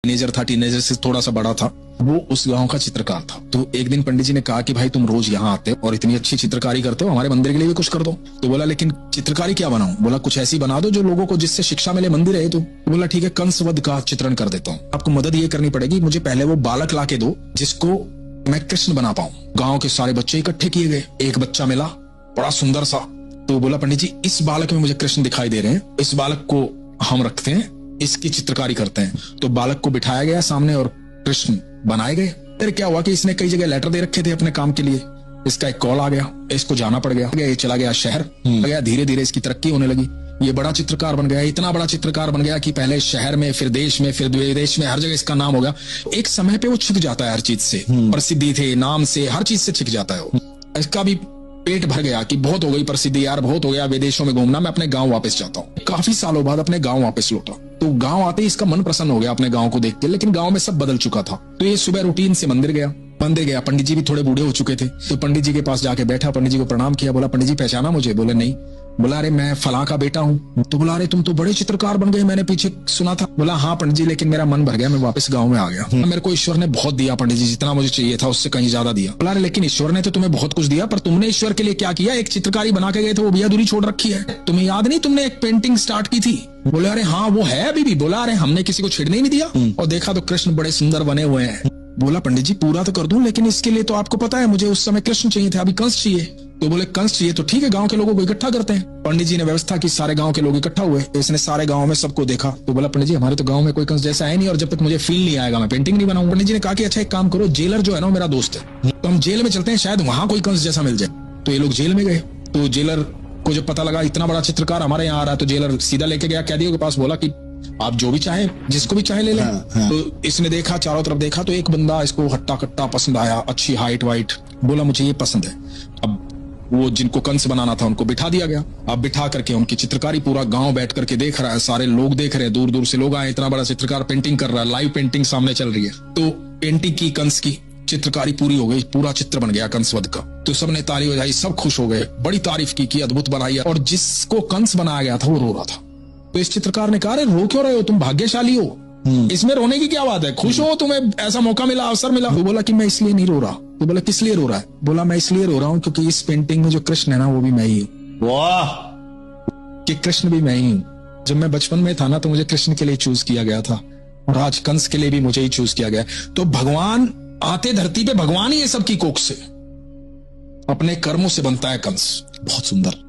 Teenager था, teenager से थोड़ा सा बड़ा था, वो उस गांव का चित्रकार था। तो एक दिन पंडित जी ने कहा कि भाई तुम रोज यहाँ आते हो और इतनी अच्छी चित्रकारी करते हो, हमारे मंदिर के लिए भी कुछ कर दो। तो बोला लेकिन चित्रकारी क्या बनाऊं? बोला कुछ ऐसी बना दो जो लोगों को जिससे शिक्षा मिले, मंदिर है तो बोला ठीक है, कंस वध का चित्रण कर देता हूँ। आपको मदद ये करनी पड़ेगी, मुझे पहले वो बालक ला के दो जिसको मैं कृष्ण बना पाऊं। गाँव के सारे बच्चे इकट्ठे किए गए, एक बच्चा मिला बड़ा सुंदर सा। तो बोला पंडित जी इस बालक में मुझे कृष्ण दिखाई दे रहे हैं, इस बालक को हम रखते हैं, इसकी चित्रकारी करते हैं। तो बालक को बिठाया गया सामने और कृष्ण बनाए गए। फिर क्या हुआ कि इसने कई जगह लेटर दे रखे थे अपने काम के लिए, इसका एक कॉल आ गया, इसको जाना पड़ गया, ये चला गया शहर, गया धीरे धीरे इसकी तरक्की होने लगी, ये बड़ा चित्रकार बन गया, इतना बड़ा चित्रकार बन गया कि पहले शहर में, फिर देश में, फिर विदेश में, हर जगह इसका नाम हो गया। एक समय पे वो छिक जाता है हर चीज से, प्रसिद्धि थे, नाम से, हर चीज से छिक जाता है वो। इसका भी पेट भर गया कि बहुत हो गई प्रसिद्धि यार, बहुत हो गया विदेशों में घूमना, मैं अपने गांव वापस जाता हूँ। काफी सालों बाद अपने गांव वापस लौटा। तो गांव आते ही इसका मन प्रसन्न हो गया अपने गांव को देख के, लेकिन गांव में सब बदल चुका था। तो ये सुबह रूटीन से मंदिर गया। पंडित जी भी थोड़े बूढ़े हो चुके थे। तो पंडित जी के पास जाके बैठा, पंडित जी को प्रणाम किया। बोला पंडित जी पहचाना मुझे? बोले नहीं। बोला अरे मैं फलां का बेटा हूँ। तो बोला अरे तुम तो बड़े चित्रकार बन गए, मैंने पीछे सुना था। बोला हाँ पंडित जी, लेकिन मेरा मन भर गया, मैं वापस गाँव में आ गया। मेरे को ईश्वर ने बहुत दिया पंडित जी, जितना मुझे चाहिए था उससे कहीं ज्यादा दिया। बोला अरे लेकिन ईश्वर ने तो तुम्हें बहुत कुछ दिया, पर तुमने ईश्वर के लिए क्या किया? एक चित्रकारी बना के गए थे, वो भी अधूरी छोड़ रखी है। तुम्हें याद नहीं तुमने एक पेंटिंग स्टार्ट की थी? बोले अरे हाँ वो है अभी भी। बोला अरे हमने किसी को छेड़ने ही नहीं दिया, और देखा तो कृष्ण बड़े सुंदर बने हुए हैं। बोला पंडित जी पूरा तो कर दूं, लेकिन इसके लिए तो आपको पता है मुझे उस समय कृष्ण चाहिए थे, अभी कंस चाहिए। तो बोले कंस चाहिए तो ठीक है, गांव के लोगों को इकट्ठा करते हैं। पंडित जी ने व्यवस्था की, सारे गांव के लोग इकट्ठा हुए। इसने सारे गांव में सबको देखा। तो बोला पंडित जी हमारे तो गांव में कोई कंस जैसा है नहीं, और जब तक मुझे फील नहीं आएगा मैं पेंटिंग नहीं बनाऊंगा। पंडित जी ने कहा कि अच्छा एक काम करो, जेलर जो है ना मेरा दोस्त है, तो हम जेल में चलते हैं, शायद वहां कोई कंस जैसा मिल जाए। तो ये लोग जेल में गए। तो जेलर को जब पता लगा इतना बड़ा चित्रकार हमारे यहाँ आ रहा है, तो जेलर सीधा लेके गया कैदियों के पास। बोला कि आप जो भी चाहे, जिसको भी चाहे ले लें। तो इसने देखा, चारों तरफ देखा, तो एक बंदा इसको हट्टा कट्टा पसंद आया, अच्छी हाइट वाइट। बोला मुझे ये पसंद है। अब वो जिनको कंस बनाना था उनको बिठा दिया गया। अब बिठा करके उनकी चित्रकारी पूरा गांव बैठ करके देख रहा है, सारे लोग देख रहे हैं, दूर दूर से लोग आए, इतना बड़ा चित्रकार पेंटिंग कर रहा है, लाइव पेंटिंग सामने चल रही है। तो पेंटिंग की, कंस की चित्रकारी पूरी हो गई, पूरा चित्र बन गया कंस वध का। तो सबने ताली बजाई, सब खुश हो गए, बड़ी तारीफ की अद्भुत बनाई। और जिसको कंस बनाया गया था वो रो रहा था। तो इस चित्रकार ने कहा अरे रो क्यों रहे हो, तुम भाग्यशाली हो, इसमें रोने की क्या बात है, खुश हो, तुम्हें ऐसा मौका मिला, अवसर मिला। तो बोला कि मैं इसलिए नहीं रो रहा। तो बोला किस लिए रो रहा है? बोला मैं इसलिए रो रहा हूँ क्योंकि इस पेंटिंग में जो कृष्ण है ना वो भी मैं ही हूँ। वाह, कि कृष्ण भी मैं ही हूँ। जब मैं बचपन में था ना तो मुझे कृष्ण के लिए चूज किया गया था, और आज कंस के लिए भी मुझे ही चूज किया गया। तो भगवान आते धरती पे, भगवान ही ये सब की कोख से, अपने कर्मों से बनता है कंस। बहुत सुंदर।